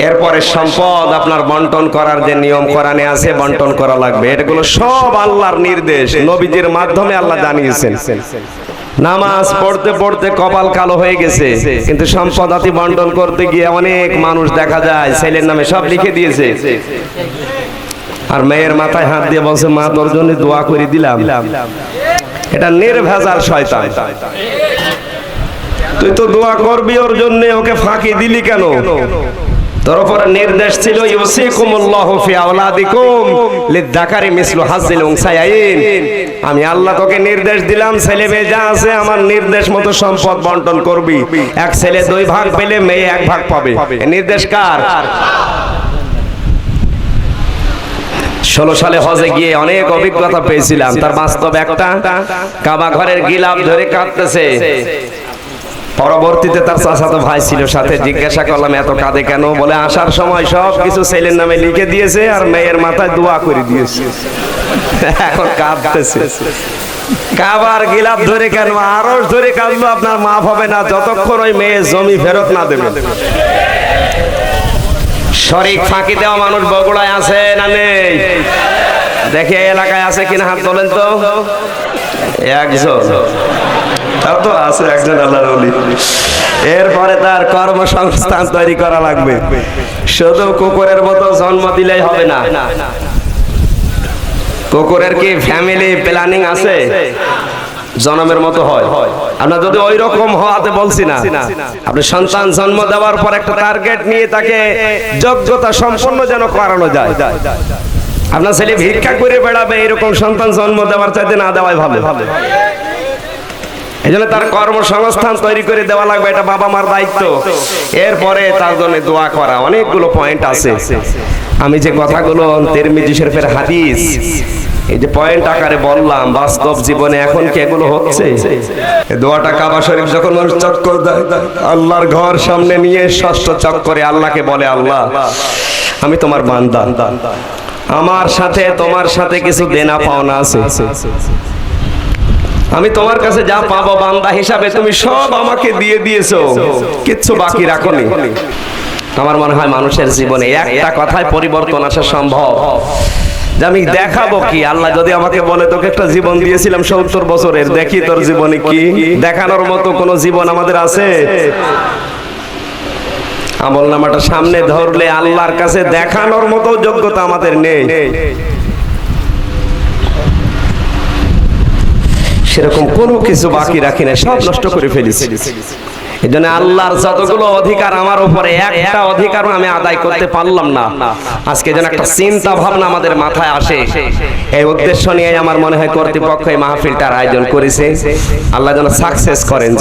এরপরে সম্পদ আপনার বন্টন করার যে নিয়ম কোরআনে আছে বন্টন করা লাগবে। এগুলো সব আল্লাহর নির্দেশ, নবীজির মাধ্যমে আল্লাহ জানিয়েছেন। নামাজ পড়তে পড়তে কপাল কালো হয়ে গেছে, কিন্তু সম্পদাতি বন্টন করতে গিয়ে অনেক মানুষ দেখা যায় ছেলের নামে সব লিখে দিয়েছে, আর মেয়ের মাথায় হাত দিয়ে বলছে মা তোর জন্য দোয়া করে দিলাম। এটা নির্ভেজাল শয়তান। তুই তো দোয়া করবি ওর জন্য, ওকে ফাঁকি দিলি কেন? তোর উপর নির্দেশ ছিল ইউসিকুমুল্লাহু ফি আওলাদিকুম লিযাকারি মিসলু হাযিল উনসায়াইন। আমি আল্লাহ তোকে নির্দেশ দিলাম, ছেলে মেয়ে যা আছে আমার নির্দেশ মতো সম্পদ বন্টন করবি। এক ছেলে 2 ভাগ পেলে মেয়ে 1 ভাগ পাবে। এই নির্দেশ কার? 16 সালে হজে গিয়ে অনেক অভিজ্ঞতা পেয়েছিলাম, তার বাস্তব একটা। কাবা ঘরের গিলাফ ধরে কাঁদতেছে। পরবর্তীতে তার চাচাতো ভাই ছিল সাথে, জিজ্ঞাসা করলাম এত কাঁদে কেন? বলে আসার সময় সব কিছু ছেলের নামে লিখে দিয়েছে আর মেয়ের মাথায় দোয়া করে দিয়েছে, এখন কাঁদতেছে। কাবার গিলাফ ধরে কেন? আরশ ধরে কাঁদলো আপনার মাফ হবে না যতক্ষণ ওই মেয়ে জমি ফেরত না দেবে। শরীক ফাঁকি দেওয়া মানুষ বগুড়ায় আছে না নেই? দেখি এই এলাকায় আছে কিনা, হাত তোলেন তো। একজন তো আছে, একজন আল্লাহর ওলি। এরপরে তার কর্মসংস্থান তৈরি করা লাগবে। শুধু কুকুরের মতো জন্ম দিলেই হবে না। কুকুরের কি ফ্যামিলি প্ল্যানিং আছে? জন্মের মতো হয়। আপনার যদি ওই রকম হওয়াতে বলছি না, আপনি সন্তান জন্ম দেওয়ার পর একটা টার্গেট নিয়ে তাকে যোগ্যতা সম্পন্ন যেন করানো যায়। আপনার ছেলে ভিক্ষা করে বেড়াবে, এরকম সন্তান জন্ম দেওয়ার চাইতে না দেওয়াই ভালো। এই জন্য তার কর্মসংস্থান তৈরি করে দেওয়া লাগবে, এটা বাবা মার দায়িত্ব। এরপরে তার জন্য দোয়া করা। অনেকগুলো পয়েন্ট আছে। আমি যে কথাগুলো তিরমিজি শরীফের হাদিস, এই যে পয়েন্ট আকারে বললাম, বাস্তব জীবনে এখন কি এগুলো হচ্ছে? এই দোয়াটা কাবা শরীফ যখন মানুষ চক্কর দেয়, আল্লাহর ঘর সামনে নিয়ে ষষ্ঠ চক্করে আল্লাহকে বলে, আল্লাহ আমি তোমার বান্দা, আমার সাথে তোমার সাথে কিছু দেনা পাওনা আছে, আমি তোমার কাছে যা পাবো বান্দা হিসাবে তুমি সব আমাকে দিয়ে দিয়েছো, কিচ্ছু বাকি রাখোনি। আমার মনে হয় মানুষের জীবনে একটা কথায় পরিবর্তন আসা সম্ভব, যে আমি দেখাবো কি। আল্লাহ যদি আমাকে বলে তোকে একটা জীবন দিয়েছিলাম 70 বছরের, দেখি তোর জীবনে কি। দেখানোর মতো কোন জীবন আমাদের আছে? আমলনামাটা সামনে ধরলে আল্লাহর কাছে দেখানোর মতো যোগ্যতা আমাদের নেই। সেরকম কোনো কিছু বাকি রাখি না, সব নষ্ট করে ফেলেছি। এই জন্য আল্লাহর যতগুলো অধিকার আমার উপরে, একটা অধিকারও আমি আদায় করতে পারলাম না। আজকে যেন একটা চিন্তা ভাবনা আমাদের মাথায় আসে। এই উদ্দেশ্য নিয়ে আমার মনে হয় কর্তৃপক্ষ এই মাহফিলটার আয়োজন করেছে। আল্লাহ যেন সাকসেস করেন।